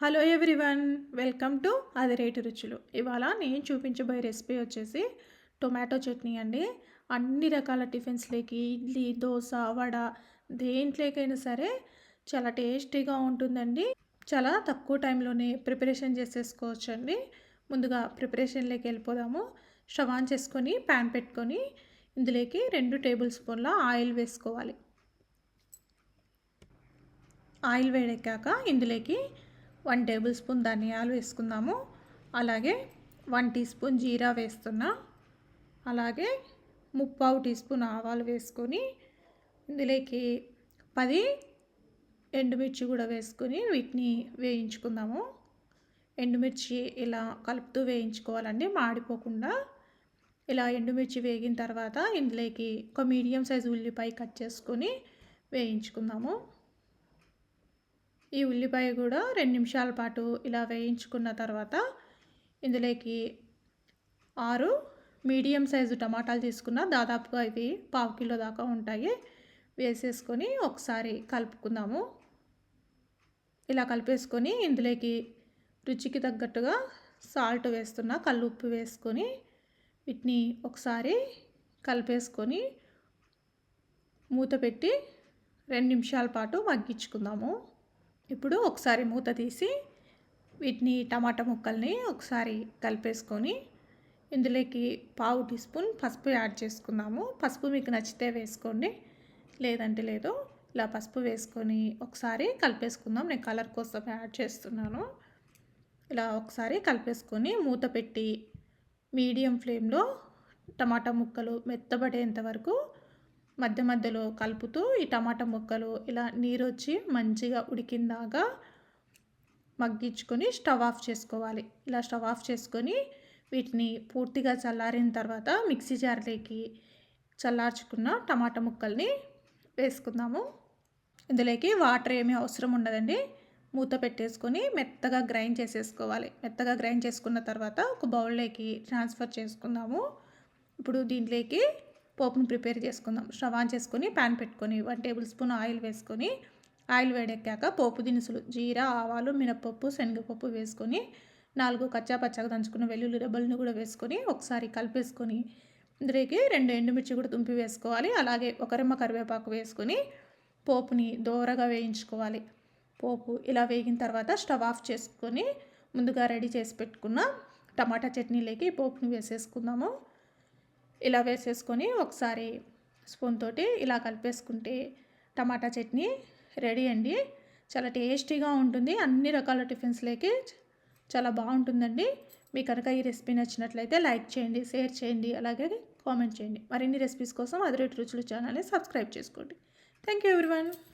Hello everyone, welcome to అదిరేటి రుచులు. ఇవాళ నేను చూపించబోయే రెసిపీ వచ్చేసి టొమాటో చట్నీ అండి. అన్ని రకాల టిఫిన్స్లోకి ఇడ్లీ, దోశ, వడ దేంట్లోకైనా సరే చాలా టేస్టీగా ఉంటుందండి. చాలా తక్కువ టైంలోనే ప్రిపరేషన్ చేసేసుకోవచ్చండి. ముందుగా ప్రిపరేషన్లోకి వెళ్ళిపోదాము. స్టవ్ ఆన్ చేసుకొని ప్యాన్ పెట్టుకొని ఇందులోకి 2 టేబుల్ స్పూన్ల ఆయిల్ వేసుకోవాలి. ఆయిల్ వేడెక్కాక ఇందులోకి 1 టేబుల్ స్పూన్ ధనియాలు వేసుకుందాము. అలాగే 1 టీ స్పూన్ జీరా వేస్తున్నా. అలాగే 3/4 టీ స్పూన్ ఆవాలు వేసుకొని ఇందులోకి 10 ఎండుమిర్చి కూడా వేసుకొని వీటిని వేయించుకుందాము. ఎండుమిర్చి ఇలా కలుపుతూ వేయించుకోవాలండి, మాడిపోకుండా. ఇలా ఎండుమిర్చి వేగిన తర్వాత ఇందులోకి ఒక మీడియం సైజు ఉల్లిపాయ కట్ చేసుకొని వేయించుకుందాము. ఈ ఉల్లిపాయ కూడా 2 నిమిషాల పాటు ఇలా వేయించుకున్న తర్వాత ఇందులోకి 6 మీడియం సైజు టమాటాలు తీసుకున్న, దాదాపుగా ఇవి 1/2 కిలో దాకా ఉంటాయి. వేసేసుకొని ఒకసారి కలుపుకుందాము. ఇలా కలిపేసుకొని ఇందులోకి రుచికి తగ్గట్టుగా సాల్ట్ వేస్తున్నా, కల్లుప్పు వేసుకొని వీటిని ఒకసారి కలిపేసుకొని మూత పెట్టి 2 నిమిషాల పాటు మగ్గించుకుందాము. ఇప్పుడు ఒకసారి మూత తీసి వీటిని టమాటా ముక్కల్ని ఒకసారి కలిపేసుకొని ఇందులోకి 1/2 టీ స్పూన్ పసుపు యాడ్ చేసుకుందాము. పసుపు మీకు నచ్చితే వేసుకోండి, లేదంటే లేదు. ఇలా పసుపు వేసుకొని ఒకసారి కలిపేసుకుందాం. నేను కలర్ కోసం యాడ్ చేస్తున్నాను. ఇలా ఒకసారి కలిపేసుకొని మూత పెట్టి మీడియం ఫ్లేమ్లో టమాటా ముక్కలు మెత్తబడేంత వరకు మధ్య మధ్యలో కలుపుతూ ఈ టమాటా ముక్కలు ఇలా నీరు వచ్చి మంచిగా ఉడికిందాకా మగ్గించుకొని స్టవ్ ఆఫ్ చేసుకోవాలి. ఇలా స్టవ్ ఆఫ్ చేసుకొని వీటిని పూర్తిగా చల్లారిన తర్వాత మిక్సీ జార్లోకి చల్లార్చుకున్న టమాటా ముక్కల్ని వేసుకుందాము. ఇందులోకి వాటర్ ఏమీ అవసరం ఉండదండి. మూత పెట్టేసుకొని మెత్తగా గ్రైండ్ చేసేసుకోవాలి. మెత్తగా గ్రైండ్ చేసుకున్న తర్వాత ఒక బౌల్లోకి ట్రాన్స్ఫర్ చేసుకుందాము. ఇప్పుడు దీంట్లోకి పోపును ప్రిపేర్ చేసుకుందాం. స్టవ్ ఆన్ చేసుకొని ప్యాన్ పెట్టుకొని 1 టేబుల్ స్పూన్ ఆయిల్ వేసుకొని ఆయిల్ వేడెక్కాక పోపు దినుసులు జీరా, ఆవాలు, మినపప్పు, శనగపప్పు వేసుకొని 4 కచ్చా పచ్చగా దంచుకున్న వెల్లుల్లి రెబ్బలను కూడా వేసుకొని ఒకసారి కలిపేసుకొని ఇందులోకి 2 ఎండుమిర్చి కూడా తుంపి వేసుకోవాలి. అలాగే 1 రెమ్మ కరివేపాకు వేసుకొని పోపుని దోరగా వేయించుకోవాలి. పోపు ఇలా వేగిన తర్వాత స్టవ్ ఆఫ్ చేసుకొని ముందుగా రెడీ చేసి పెట్టుకున్న టమాటా చట్నీలోకి పోపుని వేసేసుకుందాము. ఇలా వేసేసుకొని ఒకసారి స్పూన్ తోటి ఇలా కలిపేసుకుంటే టమాటా చట్నీ రెడీ అండి. చాలా టేస్టీగా ఉంటుంది. అన్ని రకాల టిఫిన్స్లోకి చాలా బాగుంటుందండి. మీకు కనుక ఈ రెసిపీ నచ్చినట్లయితే లైక్ చేయండి, షేర్ చేయండి, అలాగే కామెంట్ చేయండి. మరిన్ని రెసిపీస్ కోసం అదిరేటి రుచులు ఛానల్ని సబ్స్క్రైబ్ చేసుకోండి. Thank you everyone.